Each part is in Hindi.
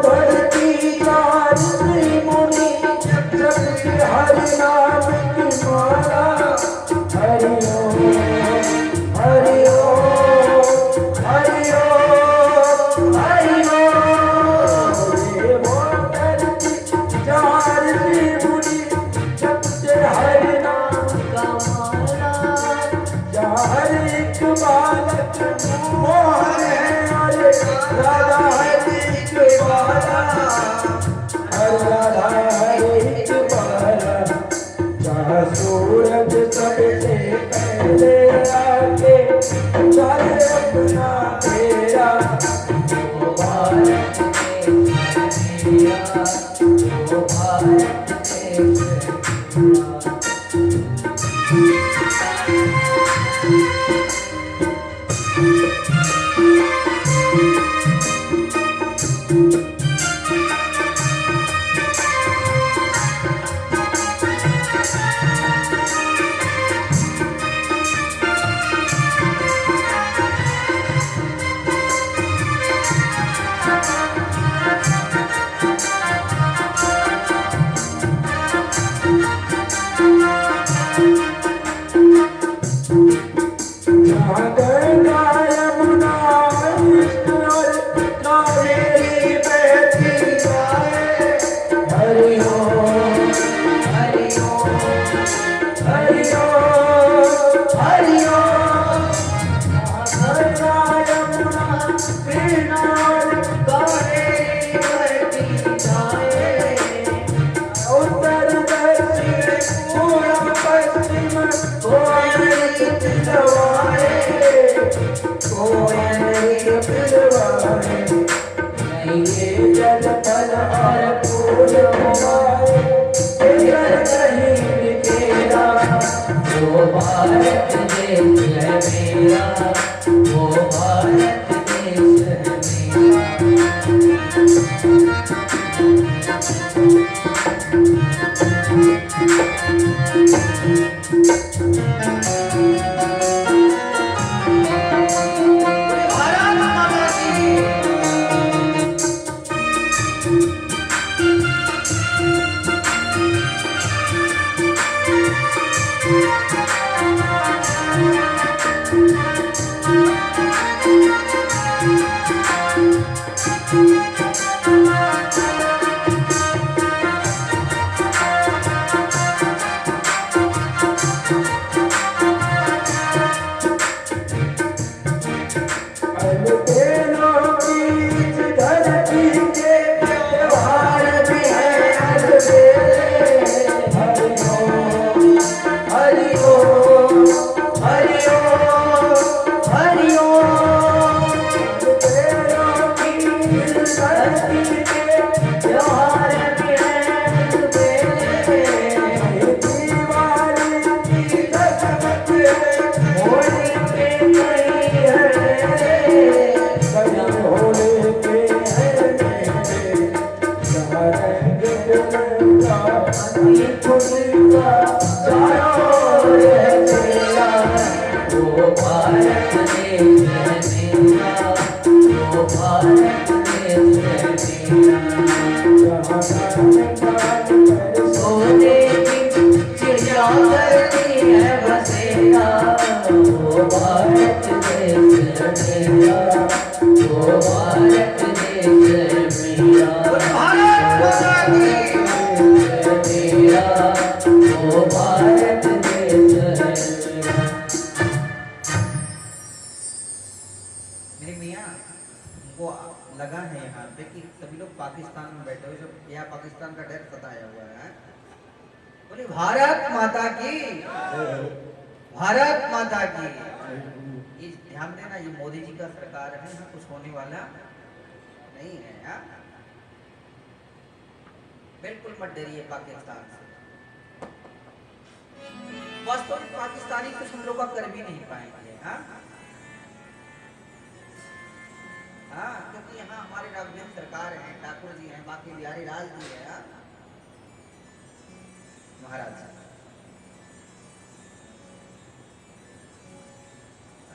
धरती चारती मुनि जपते हरि नाम की माला। हरि ओम हरि ओम हरि ओम हरि ओम। देवो धरती चारती मुनि जपते हरि नाम का माला। हर एक बालक मोहन है हरे राधा हर एक बाला। हर राधा हर एक बाला। जहाँ सूरज सबसे पहले आके चले अपना फेरा। वो भारत देश है मेरा, वो भारत देश है मेरा। वो भारत देश है मेरा, वो भारत देश लगा है यहाँ पे कि सभी लोग पाकिस्तान में बैठे हुए, सब यहाँ पाकिस्तान का डर सताया हुआ है। बोले भारत माता की, भारत माता की। ये ध्यान देना, ये मोदी जी का सरकार है, यहाँ कुछ होने वाला नहीं है। यहाँ बिल्कुल मत डरिए पाकिस्तान से। वास्तव में पाकिस्तानी कुछ हम लोग का कर भी नहीं पाएंगे। हाँ हाँ, क्योंकि यहाँ हमारे राघवेंद्र सरकार है, ठाकुर जी हैं, बाकी बिहारी लाल जी है, महाराज।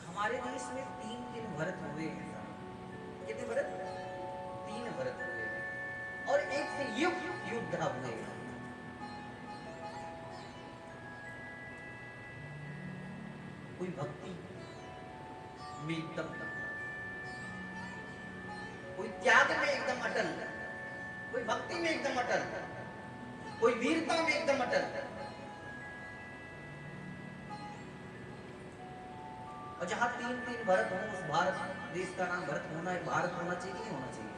हमारे देश में 3 दिन व्रत हुए हैं। कितने व्रत? 3 व्रत हुए हैं। बैठा हुए। कोई भक्ति में एकदम, कोई त्याग में एकदम अटल, कोई भक्ति में एकदम अटल, कोई वीरता में एकदम अटल। और जहां तीन तीन भरत हो, उस भारत देश का नाम भरत होना, भारत होना चाहिए कि नहीं होना चाहिए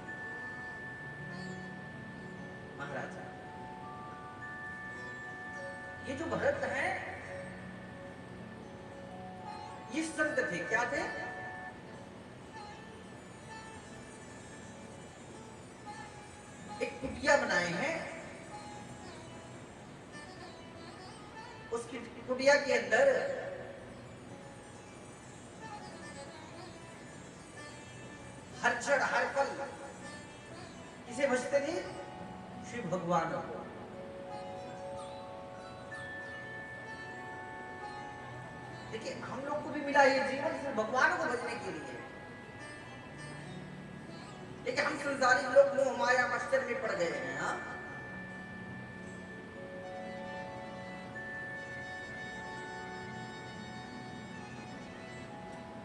महाराज? ये जो भरत है ये संत थे, क्या थे? एक कुटिया बनाए हैं, उस कुटिया के अंदर हर क्षण हर पल किसे भजते थे? शिव भगवान को। देखिए हम लोग को भी मिला ये जीवन सिर्फ भगवान को भजने के लिए, लेकिन हम संसारिक लोग मोह माया मत्सर में पड़ गए हैं। हाँ,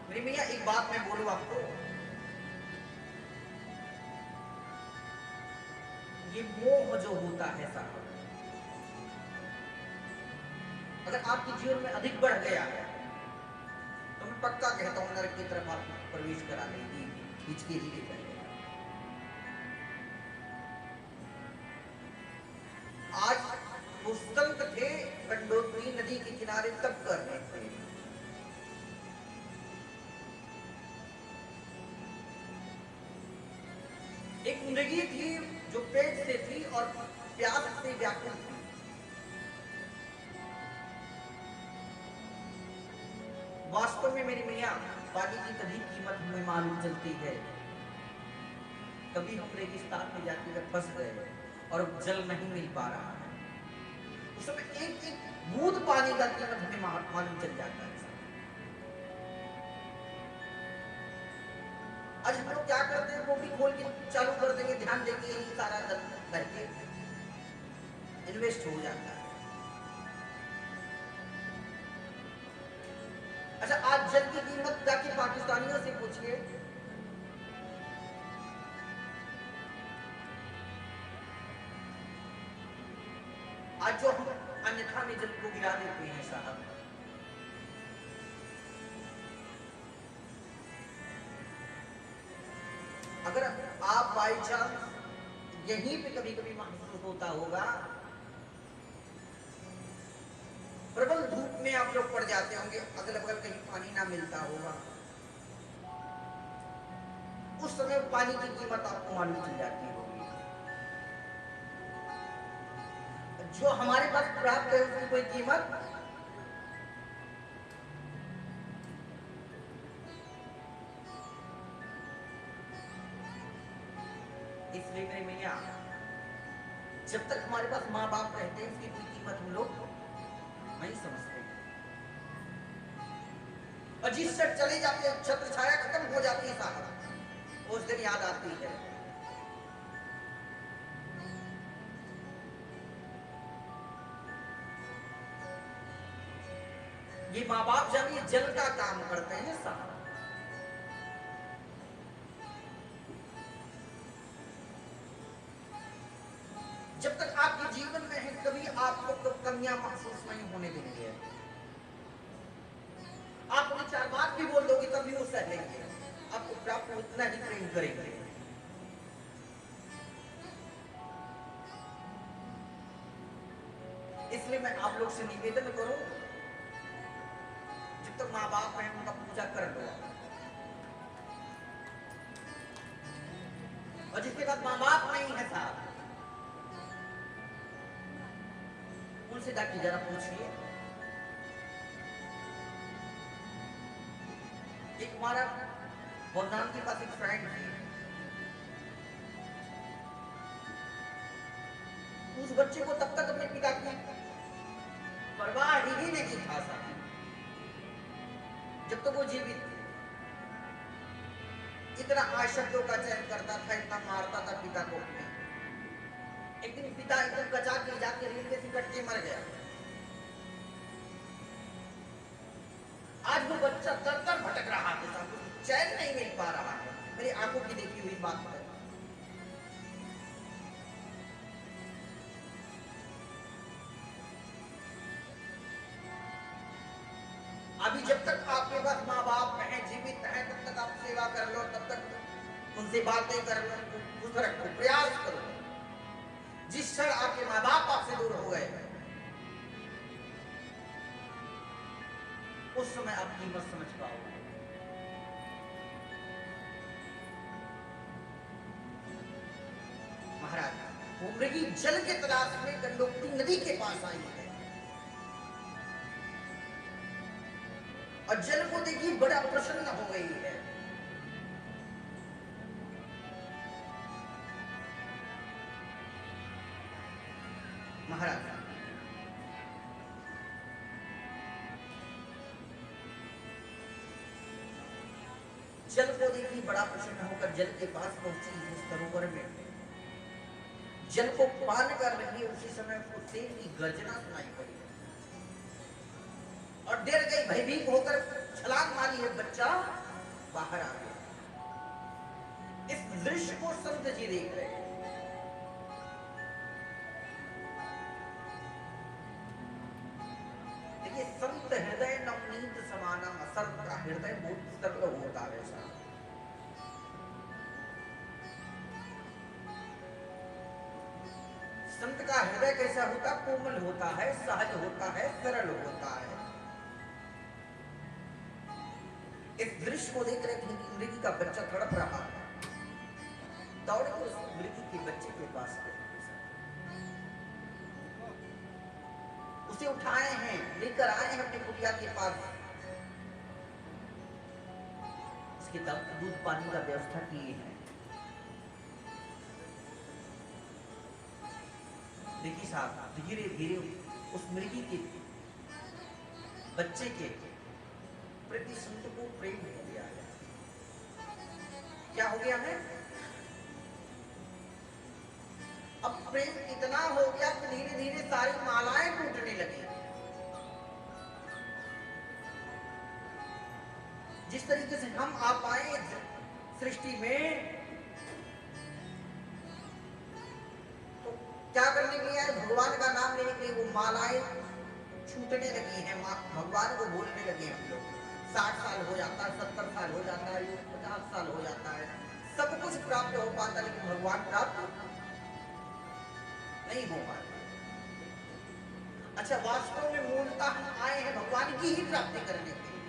मेरी भैया एक बात मैं बोलूं आपको, ये मोह जो होता है साहब, अगर आपके जीवन में अधिक बढ़ गया है तो मैं पक्का कहता हूं नरक की तरफ आपको प्रवेश करा देगी, खींच के ही ले जाएगा। आज वो संत थे, गंडोत्री नदी के किनारे तप कर रहे थे। एक मुर्गी थी जो पेट से थी और प्यास से व्याकुल थी। वास्तव में मेरी मैया पानी की तभी कीमत हमें मालूम चलती है कभी हम रेगिस्तान में जाकर फंस गए और जल नहीं मिल पा रहा है, उस समय एक एक बूंद पानी का कीमत हमें मालूम चल जाता है। आज हम लोग क्या करते हैं, कॉपी खोल के चालू कर देंगे, ध्यान देंगे, यही सारा करके इन्वेस्ट हो जाता है। अच्छा, आज जल की कीमत जाके पाकिस्तानियों से पूछिए, आज जो हम अन्यथा में जल को गिरा देते हैं साहब, अगर आप बाई चांस यहीं पे कभी कभी महसूस होता होगा, प्रबल धूप में आप लोग पड़ जाते होंगे, अगल बगल कहीं पानी ना मिलता होगा, उस समय पानी की कीमत आपको मालूम चल जाती होगी। जो हमारे पास प्राप्त है उसकी कोई कीमत इसलिए मेरे भैया, जब तक हमारे पास माँ बाप रहते हैं उसकी कोई कीमत हम लोग नहीं समझते, और जिस से चले जाते हैं, छत्र छाया खत्म हो जाती है साहब, उस दिन याद आती है। ये माँ बाप जब ये जल का काम करते हैं साहब, जब तक आपके जीवन में है कभी आपको तो कमियां महसूस नहीं होने देंगे। आप उन्हें 4 बात भी बोल दोगे तब भी वो सह लेंगे, आपको प्राप्त उतना ही प्रेम करेंगे। इसलिए मैं आप लोग से निवेदन करूं, जब तक माँ बाप हैं उनका पूजा कर लो, और जिसके बाद माँ बाप नहीं है साहब, उनसे जाके जरा पूछिए। एक हमारा बलराम के पास एक फ्रेंड थी, उस बच्चे को तब तक अपने पिता की परवाह ही नहीं था साहब, जब तक वो जीवित थे। इतना आशब्दों का चयन करता था, इतना मारता था पिता को अपने, एक दिन पिता एकदम कचा के जाके रेलवे से कट के मर गया। आज वो बच्चा दर दर भटक रहा है, चैन नहीं मिल पा रहा है। मेरी आंखों की देखी हुई बात है। अभी जब तक आपके पास माँ बाप हैं, जीवित हैं, तब तक आप सेवा कर लो, तब तक उनसे बातें कर लो, खुश रखो, प्रयास करो। जिस क्षण आपके माँ बाप आपसे दूर हो गए, उस समय आप कीमत समझ पाओगे। महाराज वो मृगी जल के तलाश में गंडोत्री नदी के पास आई है और जल को देखी बड़ा प्रसन्न हो गई है। महाराज जल को देखी बड़ा प्रसन्न होकर जल के पास पहुंची है। सरोवर में जल को पान कर रही है, उसी समय उसको शेर की गर्जना सुनाई पड़ी और डर गई, भयभीत होकर छलांग मारी है। बच्चा बाहर आ गया। इस दृश्य को संत जी देख रहे हैं। देखिए, संत हृदय नवनीत समाना, संत का हृदय बहुत सरल होता है। संत का हृदय कैसा होता? कोमल होता है, सहज होता है, सरल होता है। इस दृश्य को देख रहे मृगी का बच्चा तड़प रहा है। दौड़ के उस मृगी के बच्चे के पास गए, उसे उठाए हैं, लेकर आए हैं अपने कुटिया के पास। उसके दूध पानी का व्यवस्था किए हैं। देखिए साहब, धीरे धीरे उस मृगी के बच्चे के प्रति संत को प्रेम हो गया है। क्या हो गया है? अब प्रेम इतना हो गया कि धीरे धीरे सारी मालाएं टूटने लगी। जिस तरीके से हम आप आए सृष्टि में, तो क्या करने के लिए आए? भगवान का नाम लेने के लिए वो मालाएं छूटने लगी हैं। भगवान को भूलने लगे हम लोग। 60 साल हो जाता है, 70 साल हो जाता है, 50 साल हो जाता है, सब कुछ प्राप्त हो पाता, लेकिन भगवान प्राप्त नहीं हो पाता। अच्छा, वास्तव में मूलतः हम आए हैं भगवान की ही प्राप्ति करने के लिए।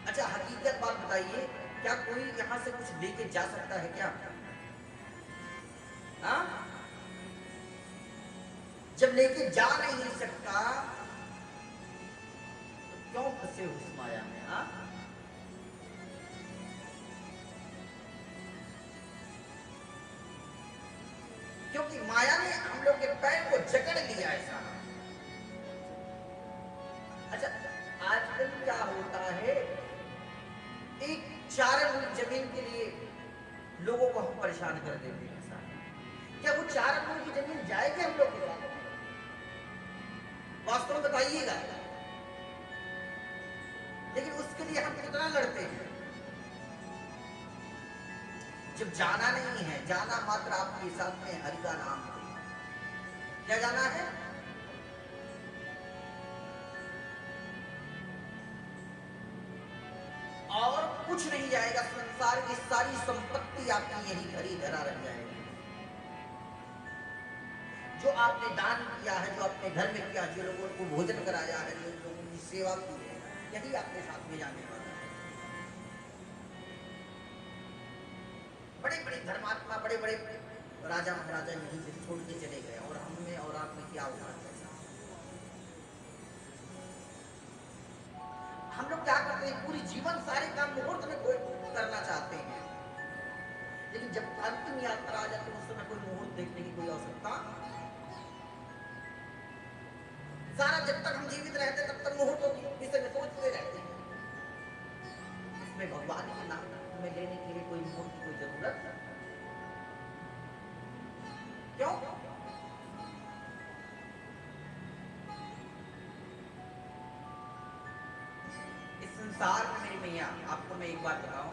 अच्छा, हकीकत बात बताइए, क्या कोई यहां से कुछ लेके जा सकता है क्या? हाँ? जब लेके जा नहीं सकता तो क्यों फंसे उस माया में? हाँ? क्योंकि माया ने हम लोग के पैर को जकड़ लिया ऐसा। अच्छा, आजकल क्या होता है, एक 4 अंगुल जमीन के लिए लोगों को हम परेशान कर देते हैं। क्या वो 4 अंगुल की जमीन जाएगी हम लोग के साथ? वास्तव में बताइएगा। लेकिन उसके लिए हम कितना लड़ते हैं। जब जाना नहीं है, जाना मात्र आपके साथ में हरि का नाम है। क्या जाना है? और कुछ नहीं जाएगा। संसार की सारी संपत्ति आपकी यही घरी धरा रह जाएगी। जो आपने दान किया है, जो आपने घर में किया, जो लोगों को भोजन कराया है, जो लोगों की सेवा की है, यही आपके साथ में जाने वाला है। बड़े बड़े धर्मात्मा, बड़े बड़े राजा महाराजा यहीं से छोड़ के चले गए, और हमने और आपने क्या हुआ? हम लोग क्या करते हैं? पूरी जीवन सारे काम मुहूर्त में करना चाहते हैं, लेकिन जब अंतिम यात्रा आ जाती है उस समय कोई मुहूर्त देखने की कोई आवश्यकता। सारा जब तक हम जीवित रहते तब तक मुहूर्तों के विषय में सोचते रहते हैं। तुम्हें भगवान के नाम में लेने के लिए कोई मूर्ति की कोई जरूरत क्यों? इस संसार में मेरी मैया, आपको मैं एक बात बताऊं,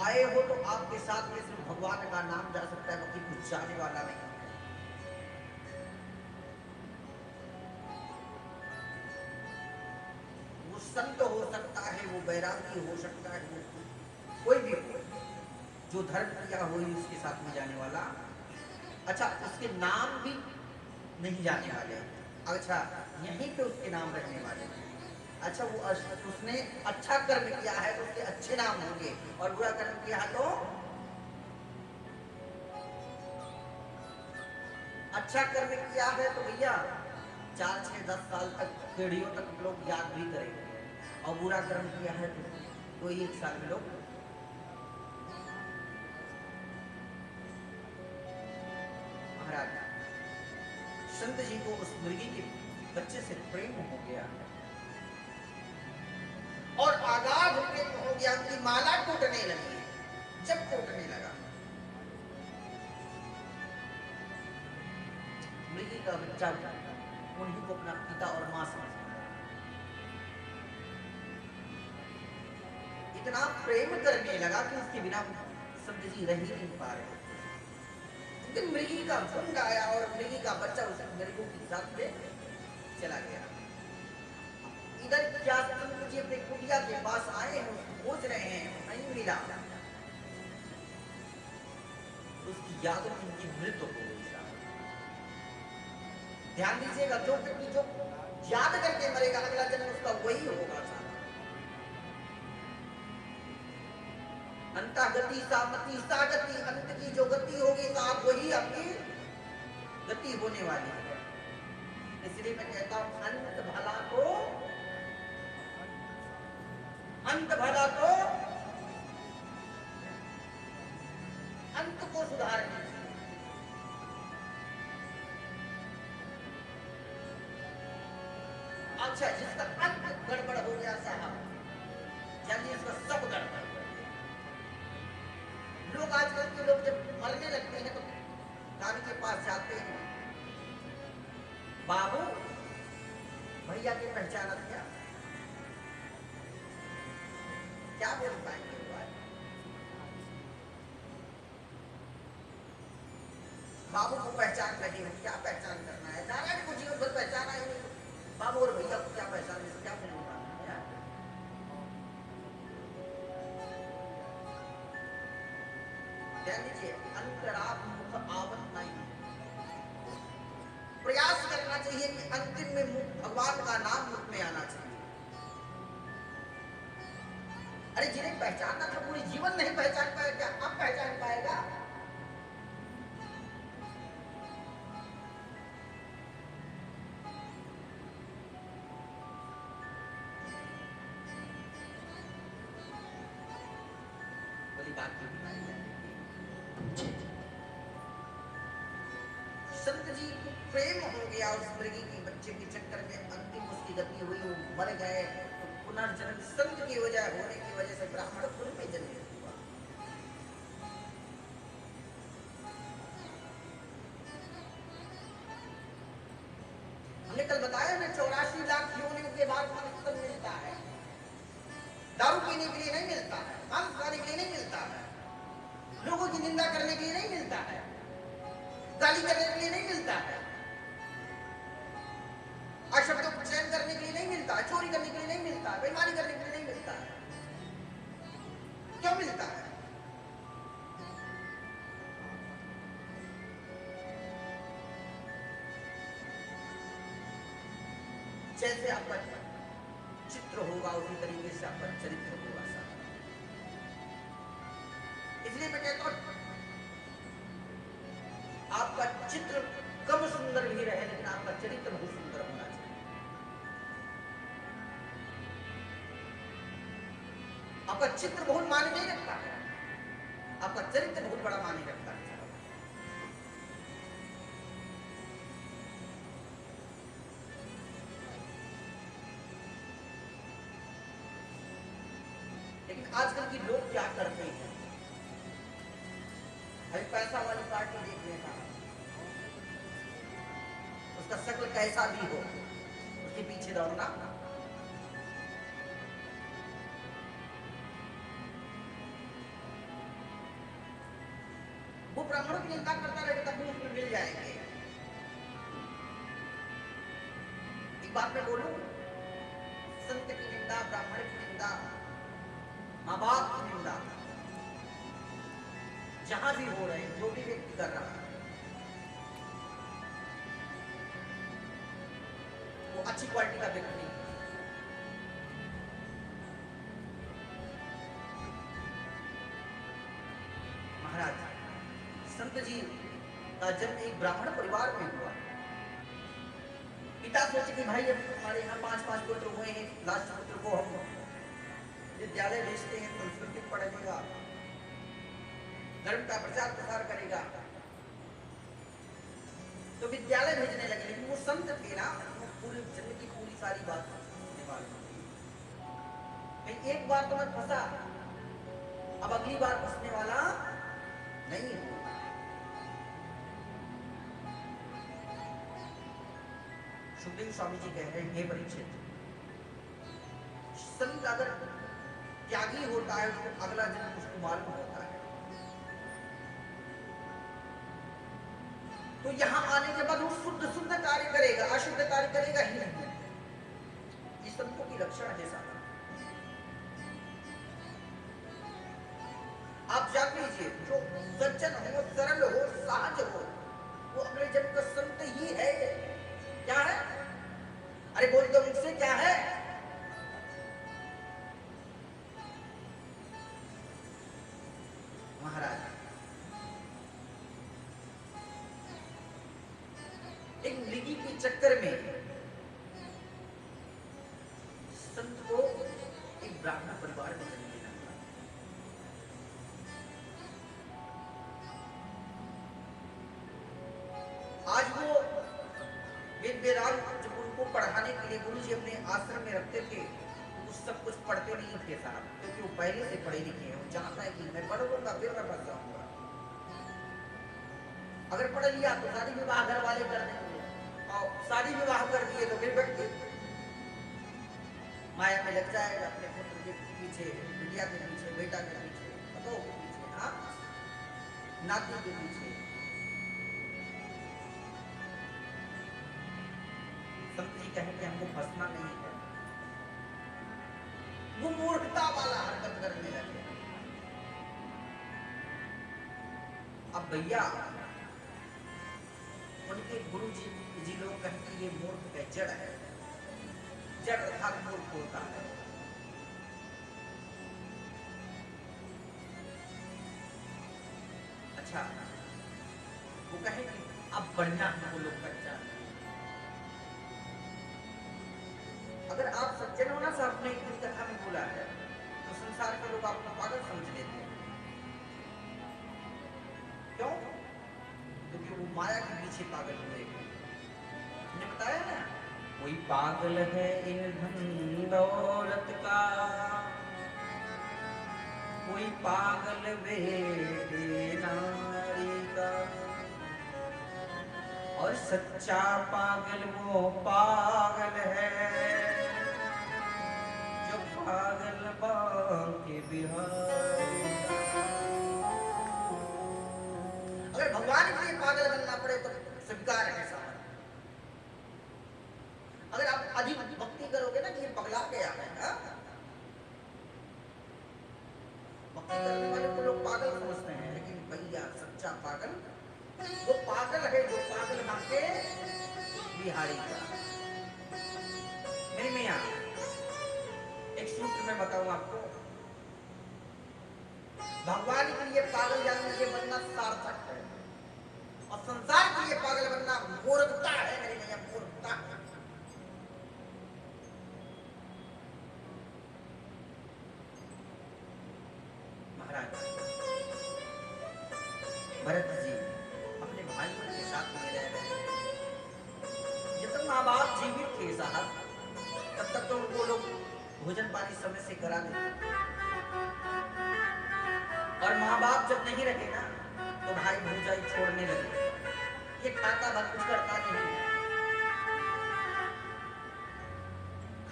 आए हो तो आपके साथ में सिर्फ भगवान का नाम जा सकता है, बाकी कुछ जाने वाला नहीं। वो संत हो सकता है, वो बैरागी हो सकता है, वो कोई भी हो जो धर्म किया हो उसके साथ में जाने वाला। अच्छा, उसके नाम भी नहीं जाने वाले, अच्छा यहीं पे उसके नाम रहने वाले। अच्छा, वो उसने अच्छा कर्म किया है तो उसके अच्छे नाम होंगे, और बुरा कर्म किया है तो अच्छा कर्म किया है तो भैया 4, 6, 10 साल तक, पीढ़ियों तक लोग याद भी करेंगे, और बुरा कर्म किया है तो 1 साल में लोग। महाराज, संत जी को उस मुर्गी के बच्चे से प्रेम हो गया और आगाध प्रेम हो गया, उनकी माला टूटने लगी। जब टूटने लगा, मुर्गी का बच्चा उन्हीं को अपना पिता और मां समझता, इतना प्रेम करने लगा कि उसके बिना संत जी रह ही नहीं पा रहे। लेकिन मृगी का झुंड आया और मृगी का बच्चा उस मृगों के साथ में चला गया। इधर क्या संत जी अपने कुटिया के पास आए हैं, खोज रहे हैं, नहीं मिला, उसकी यादों में उनकी मृत्यु हो गई। ध्यान दीजिएगा, जो व्यक्ति जो याद करके मरेगा अगला जन्म उसका वही होगा। अंत गति सामति सागति, अंत की जो गति होगी तो आप वही आपकी गति होने वाली है। इसलिए मैं कहता हूं अंत भला तो अंत को सुधारने। अच्छा, जिसका अंत गड़बड़ हो गया साहब, यानी इसका सब गड़बड़। लोग आजकल के लोग जब मरने लगते हैं तो गाड़ी के पास जाते हैं, बाबू भैया की पहचान क्या बोल पाएंगे? बाबू को पहचान रहे हो, क्या पहचान करना है? नारायण को जीवन भर पहचाना ही नहीं, बाबू और भैया को क्या पहचान, क्या बोलना है? ध्यान दीजिए, अंतराप मुख आवत नहीं। प्रयास करना चाहिए कि अंतिम में भगवान का नाम मुख में आना चाहिए। अरे जिन्हें पहचानना था पूरी जीवन नहीं पहचान पाया, क्या अब पहचान पाएगा? संत जी को प्रेम हो गया उस मृगी के बच्चे के चक्कर में, अंतिम उसकी गति हुई, वो मर गए। तो पुनर्जन्म संत की वजह होने की वजह से ब्राह्मण कुल में जन्म हुआ। हमने कल बताया ना, 84 लाख योनियों के बाद मनुष्य मिलता है। दारू पीने के लिए नहीं मिलता है, मांस खाने के लिए नहीं मिलता है, लोगों की निंदा करने के लिए नहीं मिलता है, गाली करने के लिए नहीं मिलता है, अशब्दों को चयन करने के लिए नहीं मिलता है, चोरी करने के लिए नहीं मिलता है, बेईमानी करने के लिए नहीं मिलता है। क्यों मिलता है? जैसे आपका चित्र होगा उसी तरीके से आपका चरित्र होगा साहब। इसलिए मैं कहता हूं आपका चित्र कम सुंदर भी रहे लेकिन आपका चरित्र बहुत सुंदर होना चाहिए। आपका चित्र बहुत मायने नहीं रखता है, आपका चरित्र बहुत बड़ा मायने रखता है। लेकिन आजकल के लोग क्या करते हैं, अभी पैसा वाली पार्टी देख लेना, उसका शक्ल कैसा भी हो उसके पीछे दौड़ना। वो ब्राह्मणों की निंदा करता रहेगा तब भी उसमें मिल जाएंगे। एक बात मैं बोलूं, संत की निंदा, ब्राह्मण की निंदा, माँ बाप की निंदा जहां भी हो रहे हैं, जो भी व्यक्ति कर रहा है, वो अच्छी क्वालिटी का व्यक्ति नहीं। महाराज, संत जी का जन्म एक ब्राह्मण परिवार में हुआ। पिता सोचे कि भाई अब हमारे यहाँ 5-5 पुत्र हुए हैं, लास्ट पुत्र को हम विद्यालय भेजते हैं, संस्कृत पढ़ेगा, धर्म का प्रचार प्रसार करेगा, तो विद्यालय भेजने लगे। लेकिन वो संत थे ना, वो पूरे जन्म की पूरी सारी बात सुनने वाले। एक बार तो मैं फंसा, अब अगली बार फंसने वाला नहीं है। सुखदेव स्वामी जी कह रहे हैं, हे परीक्षित, संत अगर त्यागी होता है तो अगला जन्म उसको मालूम होता है, तो यहां आने के बाद वो शुद्ध शुद्ध कार्य करेगा, अशुद्ध कार्य करेगा ही नहीं। ये संतों की लक्षण है। सारा आप जान लीजिए, जो सज्जन हो, सरल हो, सहज हो, वो अगले जन्म का संत ही है। क्या है? अरे बोल दो मुझसे, क्या है? महाराज, एक मृगी के चक्कर में संत को एक ब्राह्मण परिवार में जन्म लेना पड़ा। आज वो वेद वेदांत जब उनको पढ़ाने के लिए गुरु जी अपने आश्रम में रखते थे, वो सब कुछ पढ़ते नहीं थे साहब, क्योंकि वो पहले से पढ़े लिखे हैं। वो जानता है कि मैं पढ़ लूंगा फिर मैं फंस जाऊंगा। अगर पढ़ लिया तो शादी विवाह घर वाले कर देंगे, और शादी विवाह कर दिए तो फिर व्यक्ति माया में लग जाएगा, अपने पुत्र के पीछे, बिटिया के पीछे, बेटा के पीछे, पतों के पीछे, हाँ, नाती के पीछे। संत जी कहेंगे हमको फंसना नहीं है। वो मूर्खता वाला हरकत करने लगे। अब भैया उनके गुरु जी लोग कहते ये मूर्ख का जड़ है, जड़ अर्थात मूर्ख होता है। अच्छा, वो कहे कि अब बढ़िया हमको लोग पहचान। अगर आप सज्जन हो ना, साहब ने एक कथा में बोला है, तो संसार के लोग आपको पागल समझ लेते हैं। क्यों? क्योंकि वो माया के पीछे पागल हुए। हमने बताया ना, कोई पागल है इन धन दौलत का, कोई पागल बेटे नारी का, और सच्चा पागल वो पागल है जो पागल बांके बिहारी। अगर भगवान के लिए पागल बनना पड़े तो स्वीकार है साहब। अगर आप अधिक भक्ति करोगे ना कि ये पगला गया है, भक्ति करने वाले को लोग पागल समझते हैं, लेकिन भैया सच्चा पागल वो पागल है जो पागल बांके बिहारी का। मेरी मियां, एक सूत्र में बताऊं आपको, भगवान के लिए पागल जानने के बनना सार्थक है, और संसार के लिए पागल बनना मूर्खता है। मेरी मियां, मूर्खता। महाराज भरत जी अपने भाइयों के साथ में रह रहे हैं। जब तक माँ बाप जीवित थे साहब, तब तक तो उनको लोग भोजन पानी समय से करा देते। और माँ बाप जब नहीं रहे ना तो भाई भौजाई छोड़ने लगे। ये खाता भर कुछ करता नहीं,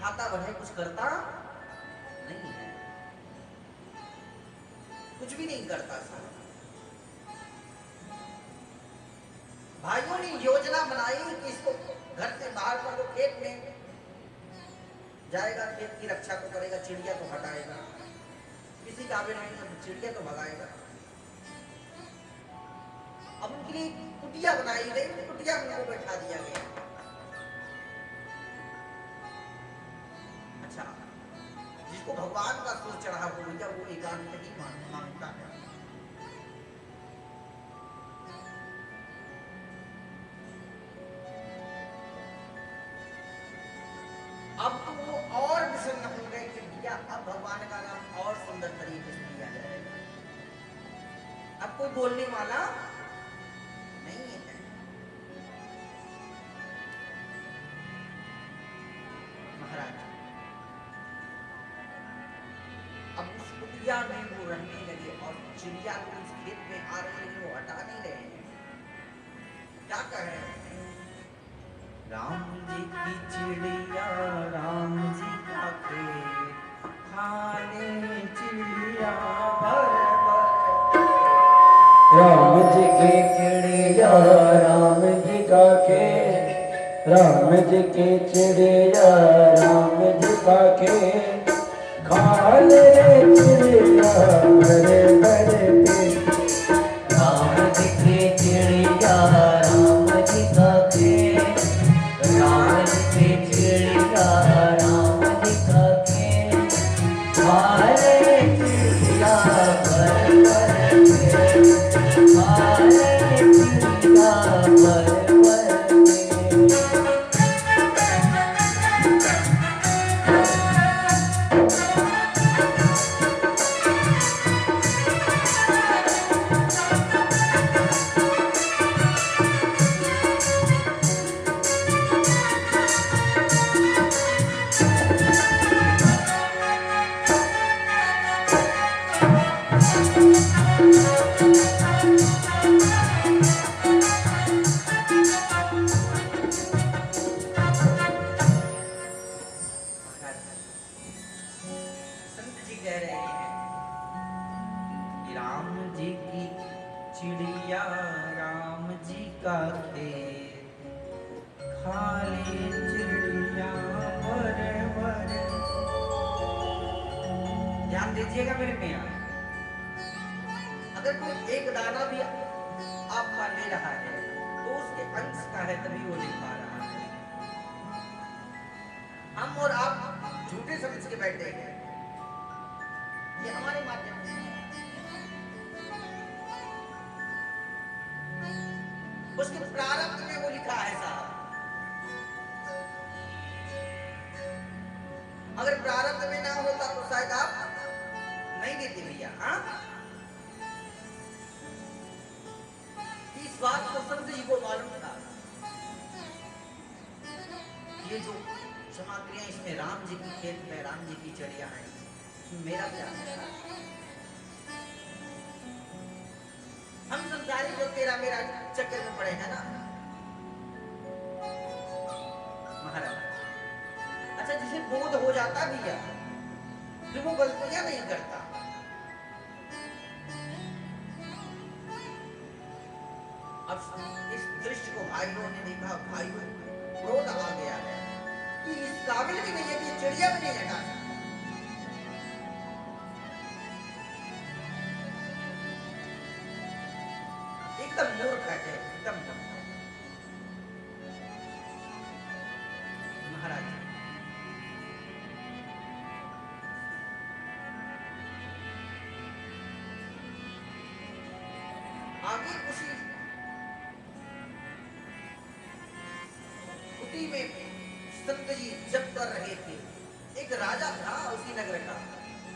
खाता भर है कुछ करता नहीं है, कुछ भी नहीं करता सर। भाइयों ने योजना बनाई कि इसको घर से बाहर कर दो, खेत में जाएगा, खेत की रक्षा तो करेगा, चिड़िया तो हटाएगा, किसी काबिल नहीं है, चिड़िया तो भगाएगा। अब उनके लिए कुटिया बनाई गई, कुटिया में उनको बैठा दिया गया। अच्छा, जिसको भगवान का सुर चढ़ा हो भैया वो एकांत ही मांगता है। अब तो वो और प्रसन्न हो गए कि भैया अब भगवान का नाम और सुंदर तरीके से लिया जाएगा, अब कोई बोलने वाला नहीं है। महाराज अब उस कुटिया में वो रहने लगे और चिड़िया को उस खेत में आ रही है, वो हटा नहीं रहे हैं। क्या कह रहे हैं? राम जी की चिड़िया राम जी का खेत, खाने चिड़िया भर भर। राम जी की चिड़िया राम जी का खेत, राम जी की चिड़िया राम जी का खेत, खाने चिड़िया भर भर पेट। राम जी की चिड़िया राम जी का खेत, राम जी की चिड़िया राम जी का खेत, खाने चिड़िया भर भर पेट, खाने चिड़िया भर भर पेट। संत जी कह रहे हैं कि राम जी की चिड़िया राम जी का खेत, खाली चिड़िया भर भर। ध्यान दीजिएगा मेरे मियां, अगर कोई एक दाना भी आपका ले रहा है तो उसके अंश का है तभी वो ले पा रहा है। हम और आप झूठे समझ के बैठे हैं ये हमारे माध्यम से, उसके प्रारब्ध में वो लिखा है साहब। अगर प्रारब्ध में ना होता तो शायद आप नहीं देते भैया। हाँ, इस बात को संत जी को मालूम था। ये जो सामग्रियां इसमें राम जी की खेत में राम जी की चिड़िया है, मेरा क्या है? हम संसारी जो तेरा मेरा चक्कर में पड़े हैं ना महाराज। अच्छा, जिसे बोध हो जाता भैया फिर वो गलतियां नहीं करता। अब इस दृश्य को भाइयों ने देखा, भाइयों क्रोध आ गया है कि इस काबिल भी नहीं है कि चिड़िया भी नहीं हटा सकता। एकदम मूर्ख है, एकदम महाराज। आगे उसी कुटी में संत जी जब कर रहे थे, एक राजा था उसी नगर का,